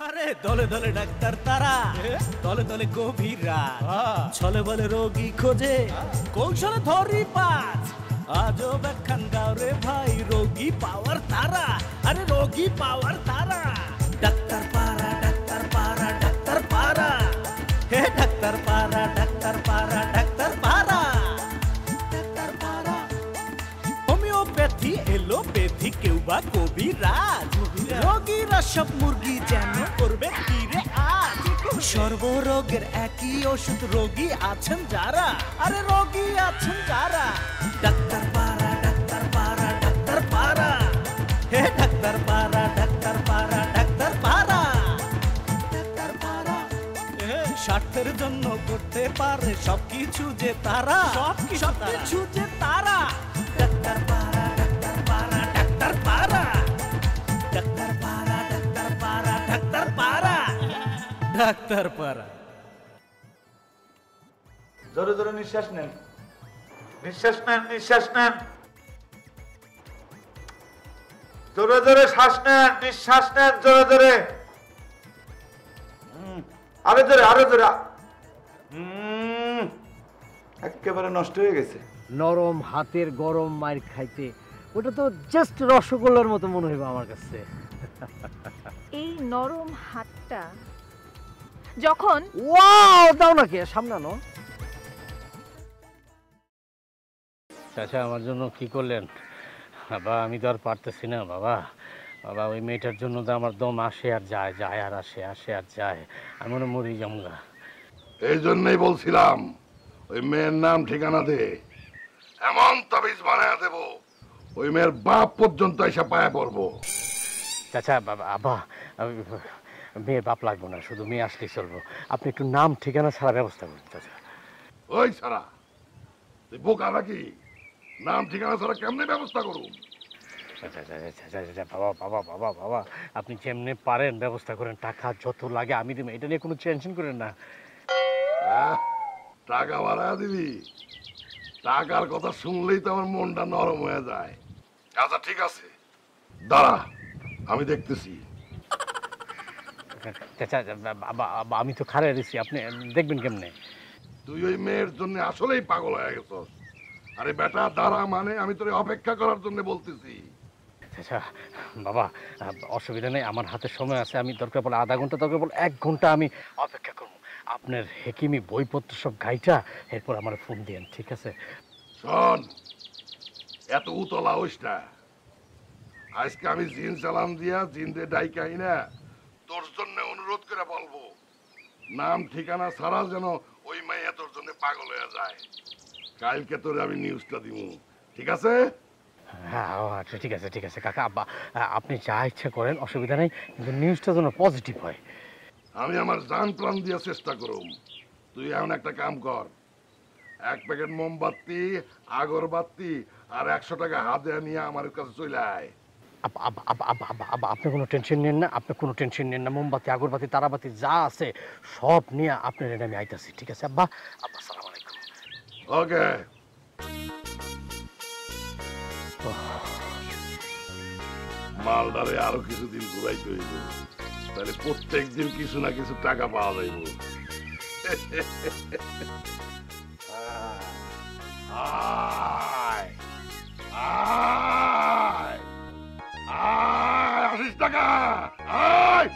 আরে দলে দলে ডাক্তার তারা, দলে দলে গভীর রাত, ছলে বলে রোগী খোঁজে, কৌশলে ধরি পাঁচ। আজও ব্যাখ্যান গাও রে ভাই, রোগী পাওয়ার তারা, আরে রোগী পাওয়ার তারা। ডাক্তার পাড়া, ডাক্তার পাড়া, ডাক্তার পাড়া, হে ডাক্তার পাড়া, ডাক্তার পাড়া, ডাক্তার পাড়া, ডাক্তার পাড়া। হোমিওপ্যাথি, এলোপ্যাথি, কেউ বা কবিরাজ, রোগীরা সব মুরগি যেন করবে ফিরে আজ। সর্বরোগের একই ওষুধ, রোগী আছেন যারা, আরে রোগী আছেন যারা। ডাক্তার পাড়া, ডাক্তার পাড়া, ডাক্তার পাড়া, হে ডাক্তার পাড়া, ডাক্তার পাড়া, ডাক্তার পাড়া, ডাক্তার পাড়া। স্বার্থের জন্য করতে পারে সবকিছু যে তারা, সবকিছু যে তারা। ডাক্তার পাড়া, ডাক্তার পাড়া, ডাক্তার পাড়া, ডাক্তার পাড়া, ডাক্তার পাড়া, ডাক্তার পাড়া, ডাক্তার পাড়া। জোরে জোরে নিঃশ্বাস নেন, নিঃশ্বাস নেন, নিঃশ্বাস নেন, জোরে জোরে শ্বাস নেন, নিঃশ্বাস নেন জোরে জোরে, আরো জোরে, আরো জোরে। একেবারে নষ্ট হয়ে গেছে। নরম হাতের গরম মায়ের খাইতে ওটা তো জাস্ট রসগোল্লার মতো মনে হইব আমার কাছে। এই নরম হাতটা যখন ওয়াও দাও নাকি সামনানো। চাচা আমার জন্য কি করলেন বাবা? আমি তো আর পারতেছি না বাবা। বাবা ওই মেয়েটার জন্য তো আমার দম আসে আর যায়, যায় আর আসে, আসে আর যায়। আমি মনে মরি যামগা। এই জন্যই বলছিলাম ওই মেয়ের নাম ঠিকানা দে, এমন তাবিজ বানায় দেব ওই মেয়ের বাপ পর্যন্ত এসে পায়ে পড়বো। চাচা বাবা আব্বা, মেয়ের বাপ লাগবো না, শুধু মেয়ে আসলেই চলবো। আপনি একটু নাম ঠিকানা ছাড়া ব্যবস্থা করুন চাচা। ওই ছাড়া তুই বোকা নাকি? নাম ঠিকানা ছাড়া কেমনে ব্যবস্থা করুন? বাবা বাবা বাবা বাবা, আপনি যেমনি পারেন ব্যবস্থা করেন, টাকা যত লাগে আমি দেবো, এটা নিয়ে কোনো টেনশন করেন না। টাকা বাড়ায় দিবি? টাকার কথা শুনলেই তো আমার মনটা নরম হয়ে যায়। আচ্ছা ঠিক আছে, দাঁড়া আমি দেখতেছি। চাচা আমি তো খারাপ দিচ্ছি, আপনি দেখবেন কেমনে? তুই ওই মেয়ের জন্য আসলেই পাগল হয়ে গেছস। আরে বেটা দাঁড়া, মানে আমি তোরে অপেক্ষা করার জন্য বলতেছি। আচ্ছা বাবা অসুবিধা নেই, আমার হাতে সময় আছে। আমি দরকার পড়লে আধা ঘন্টা, দরকার পড়লে 1 ঘন্টা আমি অপেক্ষা করবো। আপনার হেকিমি বইপত্র সব গাইটা এরপর আমার ফোন দিয়েন, ঠিক আছে? শোন, এত উতলা হইস না। আজকে আমি জিন চালান দিয়া জিনদের ডাইকাই না, তোর জন্য অনুরোধ করে বলবো নাম ঠিকানা ছাড়া যেন ওই মাইয়া তোর জন্য পাগল হয়ে যায়। কালকে তোরে আমি নিউজটা দিব, ঠিক আছে? হ্যাঁ আচ্ছা ঠিক আছে, ঠিক আছে কাকা। আব্বা আপনি যা ইচ্ছা করেন, অসুবিধা নেই, কিন্তু নিউজটা যেন পজিটিভ হয়। আমি আমার জান প্রাণ দিয়ে চেষ্টা করুম। তুই এমন একটা কাম কর, 1 প্যাকেট মোমবাতি, আগরবাতি আর 100 টাকা হাতে নিয়ে আমার কাছে চলে আয়। আপনি কোনো টেনশন নেন না, আপনি কোনো টেনশন নেন না। মোমবাতি, আগরবাতি, তারাবাতি যা আছে সব নিয়ে আপনার এটা আমি আইতাছি, ঠিক আছে আব্বা? আব্বা আসসালামু আলাইকুম। ওকে। মালদারে আরো কিছুদিন ঘুরাইতে হইব, তাহলে প্রত্যেক দিন কিছু না কিছু টাকা পাওয়া যাইব। আয় আয় আয়, আসিস টাকা আয়।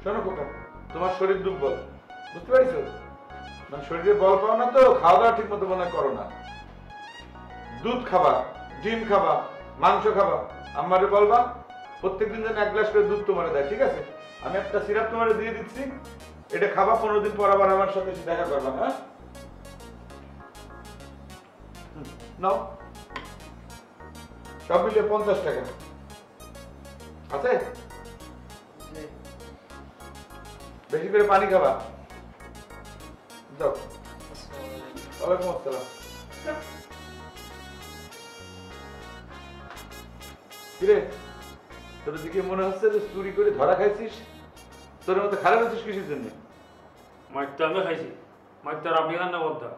শোনো খোকা, তোমার শরীর দুর্বল, বুঝতে পারছো? মানে শরীরে বল পাও না তো, খাওয়া দাওয়া ঠিক মতো মনে করো না। দুধ খাবা, ডিম খাবা, মাংস খাবা। আমারে বলবা প্রত্যেকদিন যেন 1 গ্লাস করে দুধ তোমারে দেয়, ঠিক আছে? আমি একটা সিরাপ তোমারে দিয়ে দিচ্ছি, এটা খাবা। 15 দিন পর আবার আমার সাথে এসে দেখা করবা, হ্যাঁ? নাও, সব মিলিয়ে 50 টাকা আছে। বেশি করে পানি খাবা। যাও। ওয়ালাইকুম আসসালাম। কিরে, তোর দিকে মনে হচ্ছে যে চুরি করে ধরা খাইছিস? তোর মতো খারাপ হচ্ছিস কিসের জন্য? মাইক তো আমি খাইছি, মাইক তো আর আপনি খান না বদ্ধা।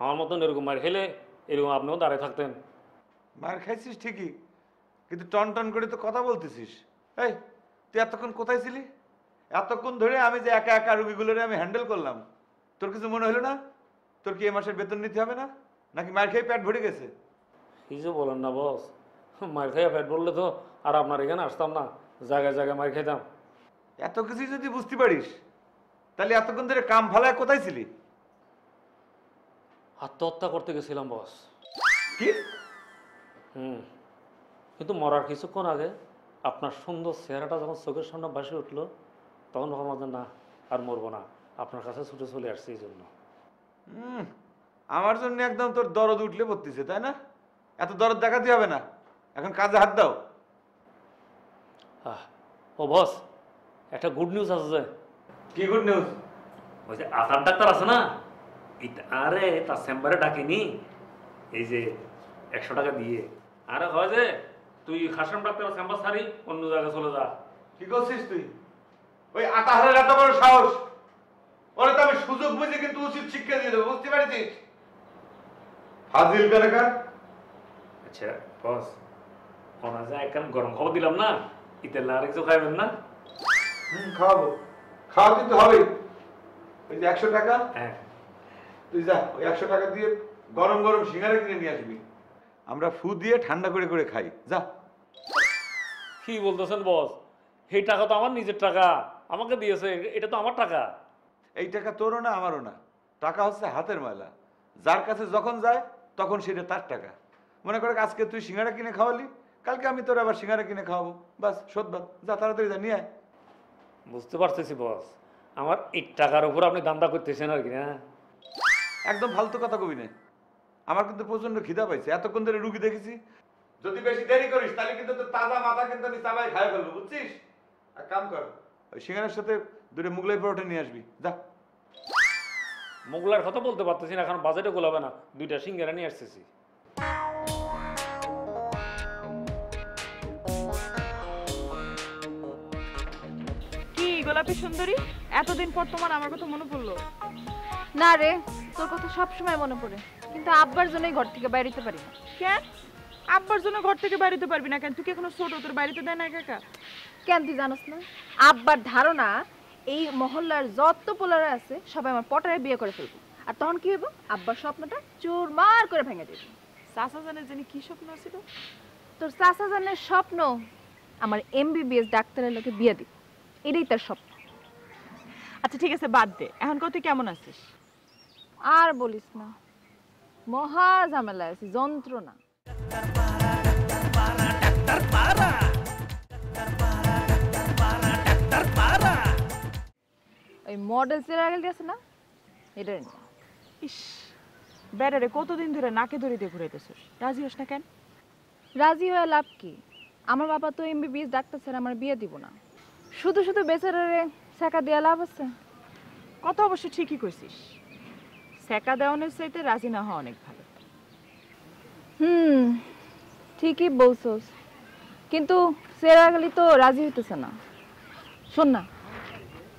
আমার মতন এরকম মার খেলে এরকম আপনিও দাঁড়ায় থাকতেন। মার খাইছিস ঠিকই, কিন্তু টন টন করে তো কথা বলতেছিস। এই তুই এতক্ষণ কোথায় ছিলি? এতক্ষণ ধরে আমি যে একা একা রুগীগুলোরে আমি হ্যান্ডেল করলাম, তোর কিছু মনে হলো না? তোর কি এ মাসের বেতন নিতে হবে না, নাকি মার খেয়ে পেট ভরে গেছে? কিছু বলেন না বস, মার খাইয়া পেট বললে তো আর আপনার এখানে আসতাম না, জায়গায় জায়গায় মার খাইতাম। এত কিছু যদি বুঝতে পারিস তাহলে এতক্ষণ ধরে কাম ফালায় কোথায় ছিলি? আত্মহত্যা করতে গেছিলাম বস। কি? কিন্তু মরার কিছুক্ষণ আগে আপনার সুন্দর চেহারাটা যখন চোখের সামনে ভাসে উঠলো, তখন ভাবলাম যে না, আর মরবো না, আপনার কাছে ছুটে চলে আসছে এই জন্য। আমার জন্য একদম তোর দরদ উঠলে পড়তেছে, তাই না? এত দরদ দেখাতে হবে না, এখন কাজে হাত দাও। ও বস, একটা গুড নিউজ আছে। যে কি গুড নিউজ? ওই যে আসার ডাক্তার আছে না, আরে তার চেম্বারে ডাকিনি, এই যে 100 টাকা দিয়ে। আরে হয় যে তুই হাসান ডাক্তার চেম্বার ছাড়ি অন্য জায়গায় চলে যা। কি করছিস তুই? ওই আতাহারের এত বড় সাহস! ওরে তো আমি সুযোগ বুঝে কিন্তু উচিত শিক্ষা দিয়ে দেবো, বুঝতে পারছিস? ফাজিল কারাকার। আচ্ছা বস, ওনা যা একখান গরম খাবার দিলাম না, ইতের আর কিছু খাইবেন না? খাওয়াবো, খাওয়া কিন্তু হবেই। ওই যে 100 টাকা, হ্যাঁ তুই যা ওই 100 টাকা দিয়ে গরম গরম সিঙ্গারা কিনে নিয়ে আসবি, আমরা ফু দিয়ে ঠান্ডা করে করে খাই। যা। কি বলতেছেন বস? এই টাকা তো আমার নিজের টাকা, আমাকে দিয়েছে, এটা তো আমার টাকা। এই টাকা তোরও না আমারও না, টাকা হচ্ছে হাতের ময়লা, যার কাছে যখন যায় তখন সেটা তার টাকা। মনে করে আজকে তুই সিঙ্গারা কিনে খাওয়ালি, কালকে আমি তোর আবার সিঙ্গারা কিনে খাওয়াবো, বাস শোধবাদ। যা তাড়াতাড়ি যা নিয়ে আয়। বুঝতে পারতেছি বস, আমার এই টাকার উপর আপনি দান্দা করতেছেন আর কি না? একদম ফালতু কথা কবি না, আমার কিন্তু প্রচন্ড খিদা পাইছে, এতক্ষণ ধরে রুগী দেখেছি। যদি বেশি দেরি করিস তাহলে কিন্তু তোর তাজা মাথা কিন্তু আমি চাবাই খাই ফেলবো, বুঝছিস? এক কাম কর, ওই সিঙ্গারার সাথে দুটো মুগলাই পরোটা নিয়ে আসবি, যা। মোগলার কথা বলতে পারতেছি না, এখন বাজেটে গোলাবে না, 2টা সিঙ্গারা নিয়ে আসতেছি। কি গোলাপি সুন্দরী, এতদিন পর তোমার আমার কথা মনে পড়লো? না রে, তোর কথা সব সময় মনে পড়ে, কিন্তু আব্বার জন্যই ঘর থেকে বাইরে যেতে পারি না। কেন আব্বার জন্য ঘর থেকে বাইরেতে পারবি না কেন? তুই কি এখনো ছোট, তোর বাড়িতে দেয় না একা? কেন তুই জানোস না? আব্বার ধারণা এই মহল্লার যত পোলারা আছে সবাই আমার পটারে বিয়ে করে ফেলবো, আর তখন কি হইব? আব্বার স্বপ্নটা চুরমার করে ভেঙে দেব। চাচা জানে জানি কি স্বপ্ন ছিল তোর চাচা জানের স্বপ্ন আমার MBBS ডাক্তারের লোকে বিয়ে দিব, এটাই তার স্বপ্ন। আচ্ছা ঠিক আছে, বাদ দে, এখন কত তুই কেমন আছিস? আর বলিস না, মহা ঝামেলা আছে, যন্ত্রণা। ওই মডেল চেরাগেল আছে না, এটা ইস, বেড়ারে কতদিন ধরে নাকে দড়িতে ঘুরাইতেছিস, রাজি হস না কেন? রাজি হয়ে লাভ কি? আমার বাবা তো MBBS ডাক্তার ছাড়া আমার বিয়ে দিব না, শুধু শুধু বেচারারে ছেঁকা দেওয়া লাভ আছে? কথা অবশ্য ঠিকই কইছিস, ছেঁকা দেওয়ানোর চাইতে রাজি না হওয়া অনেক ভালো। ঠিকই বলছোস, কিন্তু চেরাগেলি তো রাজি হইতেছে না। শোন না,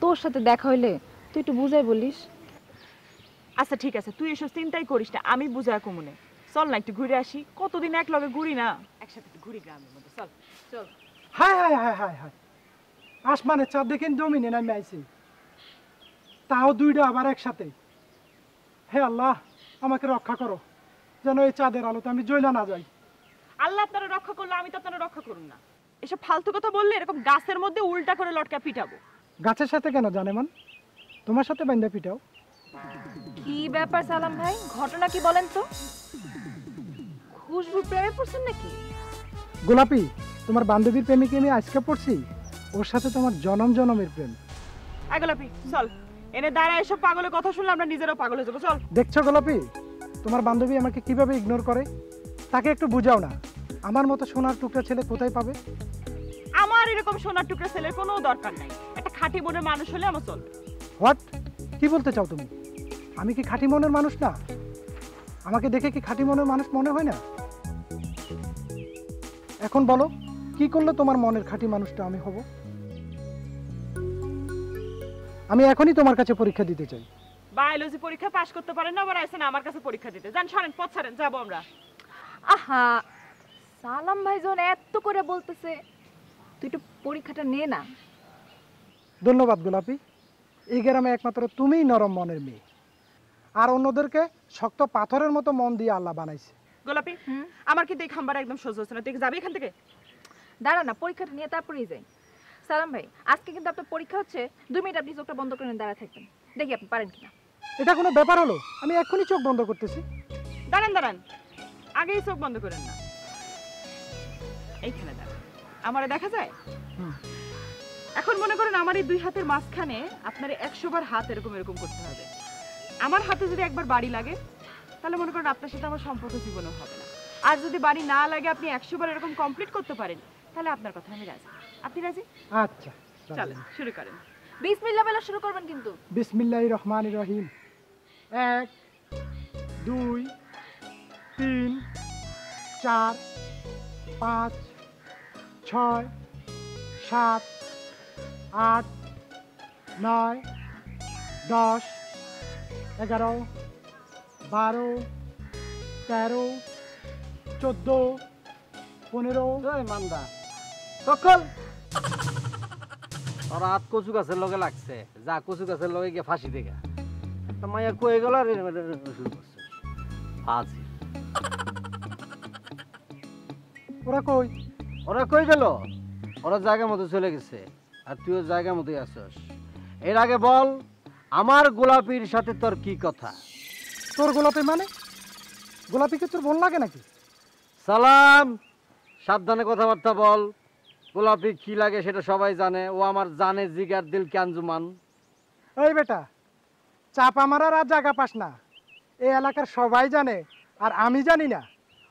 তোর সাথে দেখা হইলে তুই একটু বুঝাই বলিস। আচ্ছা ঠিক আছে, তুই এসব চিন্তাই করিস না, আমি বুঝায় কমুনে। চল না একটু ঘুরে আসি, কতদিন এক লগে ঘুরি না, একসাথে একটু ঘুরি গ্রামের মধ্যে। চল চল। হায় হায় হায় হায় হায়, আসমানের চাঁদ দেখেন জমিনে নামে আইছে, তাও দুইটা আবার একসাথে। হে আল্লাহ, আমাকে রক্ষা করো, যেন এই চাঁদের আলোতে আমি জ্বলা না যাই। আল্লাহ আপনারা রক্ষা করলো, আমি তো আপনারা রক্ষা করুন না। এসব ফালতু কথা বললে এরকম গাছের মধ্যে উল্টা করে লটকা পিটাবো। গাছের সাথে কেন জানেমান? তোমার সাথে বান্ধা পিটাও। কি ব্যাপার সালাম ভাই, ঘটনা কি বলেন তো? খুশবুর প্রেমে পড়ছেন নাকি? গোলাপি, তোমার বান্ধবীর প্রেমিকে আমি আজকে পড়ছি, ওর সাথে তোমার জনম জনমের প্রেম। আয় গোলাপি চল, এনে দাঁড়া, এসব পাগলের কথা শুনলে আমরা নিজেরাও পাগল হয়ে যাবো। চল। দেখছো গোলাপি, তোমার বান্ধবী আমাকে কিভাবে ইগনোর করে? তাকে একটু বুঝাও না, আমার মতো সোনার টুকরা ছেলে কোথায় পাবে? আমার এরকম সোনার টুকরা ছেলের কোনো দরকার নাই, একটা খাঁটি মনের মানুষ হলে আমার চল। হোয়াট? কি বলতে চাও তুমি? আমি কি খাঁটি মনের মানুষ না? আমাকে দেখে কি খাঁটি মনের মানুষ মনে হয় না? এখন বলো, কি করলে তোমার মনের খাঁটি মানুষটা আমি হব? আমি এখনই তোমার কাছে পরীক্ষা দিতে চাই। বায়োলজি পরীক্ষা পাশ করতে পারেন না, আবার আইছেন আমার কাছে পরীক্ষা দিতে। যান, সরেন, পথ ছাড়েন, যাবো আমরা। আহা, সালাম ভাই যখন এত করে বলতেছে, তুই একটু পরীক্ষাটা নে না। ধন্যবাদ গোলাপি। এই গ্রামে একমাত্র তুমিই নরম মনের মেয়ে, আর অন্যদেরকে শক্ত পাথরের মতো মন দিয়ে আল্লাহ বানাইছে। গোলাপি আমার কিন্তু এই খাম্বার একদম সহ্য হচ্ছে না, তুই যাবি এখান থেকে? দাঁড়া না, পরীক্ষাটা নিয়ে তারপরেই যাই। সালাম ভাই, আজকে কিন্তু আপনার পরীক্ষা হচ্ছে, 2 মিনিট আপনি চোখটা বন্ধ করে দাঁড়া থাকবেন, দেখি আপনি পারেন কিনা। এটা কোনো ব্যাপার হলো? আমি এক্ষুনি চোখ বন্ধ করতেছি। দাঁড়ান দাঁড়ান, আগেই চোখ বন্ধ করেন না, এইখানে দাঁড়ান, আমারে দেখা যায়? এখন মনে করেন আমার এই 2 হাতের মাঝখানে আপনার 100 বার হাত এরকম এরকম করতে হবে। আমার হাতে যদি একবার বাড়ি লাগে তাহলে মনে করেন আপনার সাথে আমার সম্পর্ক জীবনও হবে না। আর যদি বাড়ি না লাগে আপনি 100 বার এরকম কমপ্লিট করতে পারেন তাহলে আপনার কথা আমি রাজি। আপনি রাজি? আচ্ছা চলেন শুরু করেন। বিসমিল্লাহ বলে শুরু করবেন কিন্তু। বিসমিল্লাহির রহমানির রহিম। 1 2 3 4 5 6 7 8 9 10 11 12 13 14 15। মান্দা সকল ওর হাত কচু গাছের লগে লাগছে, যা কচু গাছের লগে গিয়ে ফাঁসি দেখা মাইয়া কয়ে গেল আর শুরু করছে ফাঁসি। ওরা কই? ওরা কই গেল? ওরা জায়গা মতো চলে গেছে, আর তুইও জায়গা মতোই আসছস। এর আগে বল, আমার গোলাপির সাথে তোর কি কথা? তোর গোলাপি মানে? গোলাপিকে তোর বোন লাগে নাকি? সালাম, সাবধানে কথাবার্তা বল। গোলাপি কি লাগে সেটা সবাই জানে, ও আমার জানে জিগার দিল ক্যানজুমান। এই বেটা, চাপা মারার আর জায়গা পাস না, এই এলাকার সবাই জানে আর আমি জানি না।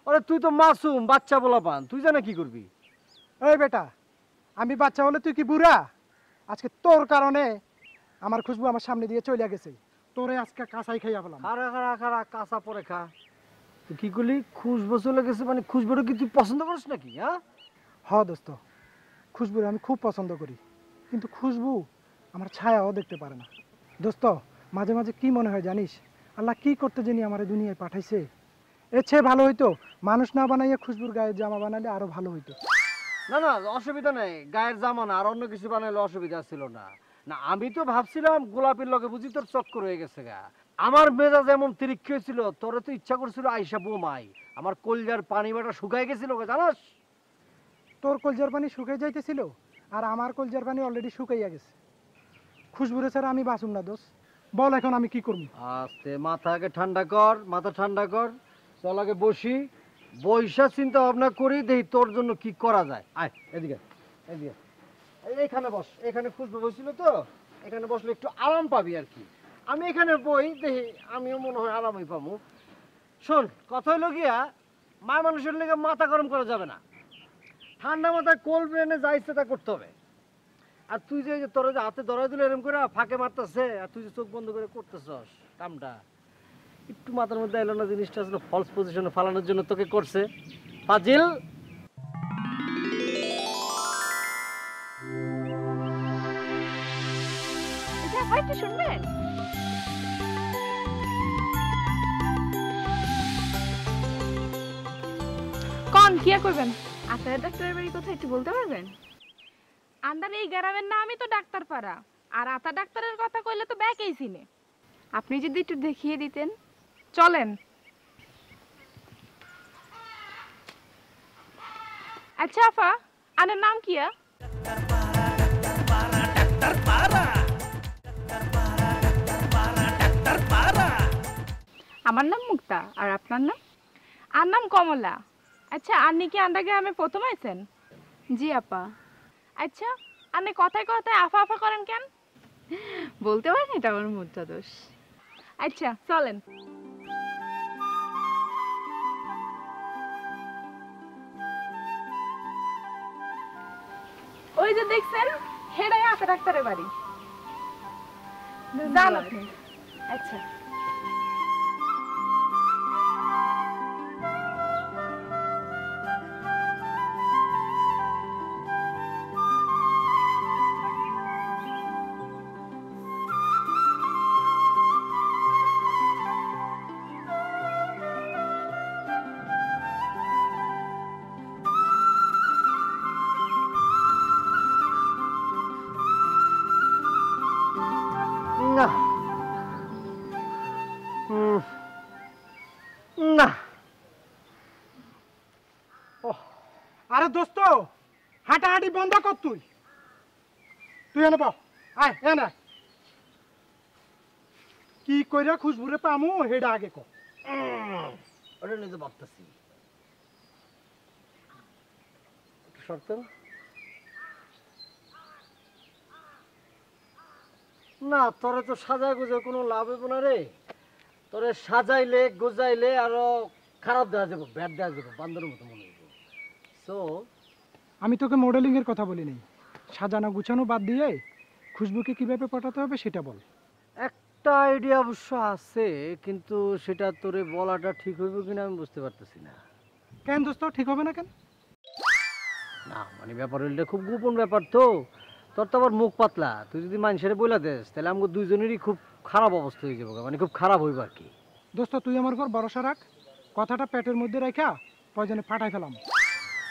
ওরে তুই তো মাসুম বাচ্চা বলা পান, তুই জানে কি করবি? এই বেটা, আমি বাচ্চা হলে তুই কি বুড়া? আজকে তোর কারণে আমার খুশবু আমার সামনে দিয়ে চলে গেছে, তোরে আজকে কাঁচাই খাইয়া বললাম। খারা খারা খারা কাঁচা পরে খা। তুই কি করলি? খুশবু চলে গেছে মানে খুশবুটা কি তুই পছন্দ করিস নাকি? হ্যাঁ হ দোস্ত, খুশবুর আমি খুব পছন্দ করি, কিন্তু খুশবু আমার ছায়াও দেখতে পারে না। দোস্ত, মাঝে মাঝে কি মনে হয় জানিস, আল্লাহ কি করতে জানি আমার এই দুনিয়ায় পাঠাইছে। এর চেয়ে ভালো হইতো মানুষ না বানাইয়া খুশবুর গায়ে জামা বানালে আরো ভালো হইতো। না না, অসুবিধা নেই, গায়ের জামা না আর অন্য কিছু বানাইলে অসুবিধা ছিল না। না আমি তো ভাবছিলাম গোলাপের লগে বুঝি তোর চক্কর হয়ে গেছে গা। আমার মেজাজ এমন তিরিক্ষ হয়েছিল, তোরে তো ইচ্ছা করছিল আইসা বোমাই, আমার কলজার পানি বাটা শুকাই গেছিল জানাস। তোর কলজার পানি শুকাই যাইতেছিল আর আমার কলজার পানি অলরেডি শুকাইয়া গেছে। খুশবুরে ছাড়া আমি বাঁচুম না দোষ। বল এখন আমি কি করব? আস্তে মাথাকে ঠান্ডা কর, মাথা ঠান্ডা কর, চল আগে বসি, বৈশা চিন্তা ভাবনা করি, দেখি তোর জন্য কি করা যায়। আয় এদিকে, এদিকে এইখানে বস, এখানে খুশবু বসছিল তো, এখানে বসলে একটু আরাম পাবি আর কি। আমি এখানে বই দেখি, আমিও মনে হয় আরামই পাবো। শোন, কথা হইলো গিয়া, মায়ের মানুষের লেগে মাথা গরম করা যাবে না, ঠান্ডা মাথায় কোল ব্রেনে যা ইচ্ছে তা করতে হবে। আর তুই যে তোর যে হাতে ধরাই দিল এরকম করে ফাঁকে মারতেছে, আর তুই যে চোখ বন্ধ করে করতেছস কামটা, একটু মাথার মধ্যে এলো না জিনিসটা আসলে ফলস পজিশনে ফালানোর জন্য তোকে করছে ফাজিল। এটা হয়তো শুনবেন। কোন কি করবেন? আপনার ডাক্তারের বাড়ি কোথায় একটু বলতে পারবেন? আন্দার এই গ্রামের নামই তো ডাক্তার পাড়া, আর আতা ডাক্তারের কথা কইলে তো ব্যাকেই চিনে। আপনি যদি একটু দেখিয়ে দিতেন। চলেন। আচ্ছা আফা, আনের নাম কি? আমার নাম মুক্তা, আর আপনার নাম? আর নাম কমলা। আচ্ছা, আপনি কি আন্ডা গ্রামে প্রথম আছেন? জি আপা। আচ্ছা, আপনি কথায় কথায় আফা আফা করেন কেন? বলতে পারেন এটা আমার মুদ্রা দোষ। আচ্ছা চলেন। ওই যে দেখছেন, হেডাই আফা ডাক্তারের বাড়ি। যান আপনি। আচ্ছা। না না। আরে দোস্ত হাঁটাহাঁটি বন্ধ কর, তুই এনে পাও, আয় এনে কি কইরা খুশবুরে পামু হেডা আগে কর। ওটা নিতে ভাবতেছি শর্ত না, তোরে তো সাজা গুজে কোনো লাভ হইব না রে। তোরে সাজাইলে গুজাইলে আরো খারাপ দেওয়া যাবো, ব্যাড দেওয়া যাবো, বান্দরের মতো মনে হইব। সো আমি তোকে মডেলিং এর কথা বলি নাই, সাজানো গুছানো বাদ দিয়ে খুশবুকে কিভাবে পটাতে হবে সেটা বল। একটা আইডিয়া অবশ্য আছে, কিন্তু সেটা তোরে বলাটা ঠিক হইব কিনা আমি বুঝতে পারতেছি না। কেন দোস্ত, ঠিক হবে না কেন? না মানে ব্যাপার হইলে খুব গোপন ব্যাপার তো, তোর তো আবার মুখ পাতলা, তুই যদি মানুষের বইলা দেস তাহলে আমাকে দুইজনেরই খুব খারাপ অবস্থা হয়ে যাবো, মানে খুব খারাপ হইব আর কি। দোস্ত তুই আমার ঘর ভরসা রাখ, কথাটা পেটের মধ্যে রেখা প্রয়োজনে ফাটাই ফেলাম,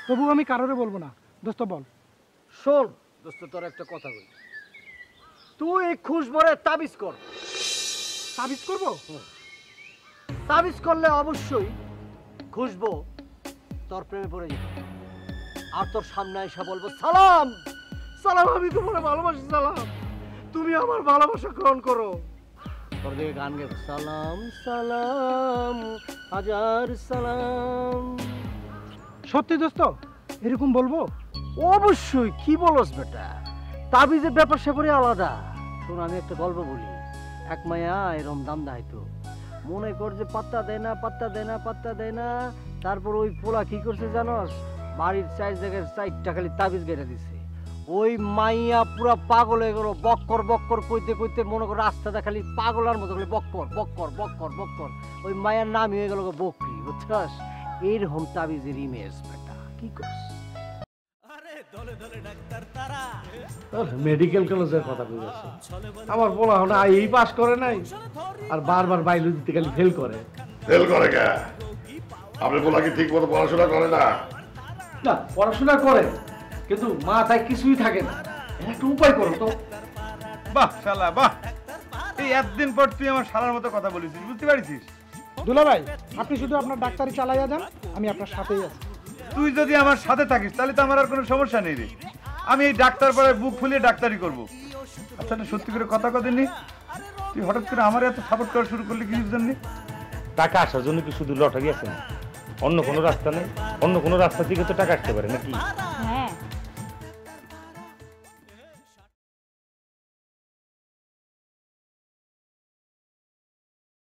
তবু আমি কারোরে বলবো না। দোস্ত বল। শোন দোস্ত, তোর একটা কথা বলি, তুই এই খুশবরে তাবিজ কর। তাবিজ করবো? তাবিজ করলে অবশ্যই খুশবো তোর প্রেমে পড়ে যাবে, আর তোর সামনে এসে বলবো সালাম সালাম, আমি তোমার ভালোবাসি, সালাম তুমি আমার ভালোবাসা গ্রহণ করো। তোর দিকে গান গেব, সালাম সালাম হাজার সালাম। সত্যি দোস্ত এরকম বলবো? অবশ্যই, কি বলস বেটা, তাবিজের ব্যাপার সেপরে আলাদা। শোন আমি একটা গল্প বলি, এক মায়া এরম দাম দাইতো, মনে কর যে পাত্তা দেয় না পাত্তা দেয় না পাত্তা দেয় না, তারপর ওই পোলা কি করছে জানোস, বাড়ির 4 জায়গায় 4টা খালি তাবিজ গেড়ে দিছে। ওই মাইয়া পুরা পাগল হয়ে গেল, বক্কর বক্কর কইতে কইতে মনে কর রাস্তাটা খালি পাগলার মতো খালি বক্কর বক্কর বক্কর বক্কর, ওই মায়ার নাম হয়ে গেল বকরি, বুঝছস? এইরকম তাবিজের ইমেজ বেটা, কি করছ? মেডিকেল কলেজের কথা বলেছে, আমার বলা হলো এই পাস করে নাই আর বারবার বায়োলজিতে খালি ফেল করে। ফেল করে কে? আপনি বলা কি ঠিক মতো পড়াশোনা করে না? না পড়াশোনা করে, কিন্তু মাথায় কিছুই থাকে না, একটা উপায় করো তো। বাহ শালা বাহ, এই একদিন পর তুই আমার শালার মতো কথা বলেছিস, বুঝতে পারছিস? দুলা ভাই আপনি শুধু আপনার ডাক্তারি চালাইয়া যান, আমি আপনার সাথেই আছি। তুই যদি আমার সাথে থাকিস তাহলে তো আমার আর কোনো সমস্যা নেই রে, আমি এই ডাক্তার পড়ায় বুক ফুলিয়ে ডাক্তারি করব। আচ্ছা সত্যি করে কথা কদিন নি, তুই হঠাৎ করে আমার এত সাপোর্ট করা শুরু করলি কিছুর জন্য? টাকা আসার জন্য কি শুধু লটারি আছে না? অন্য কোনো রাস্তা নেই? অন্য কোনো রাস্তা থেকে তো টাকা আসতে পারে নাকি?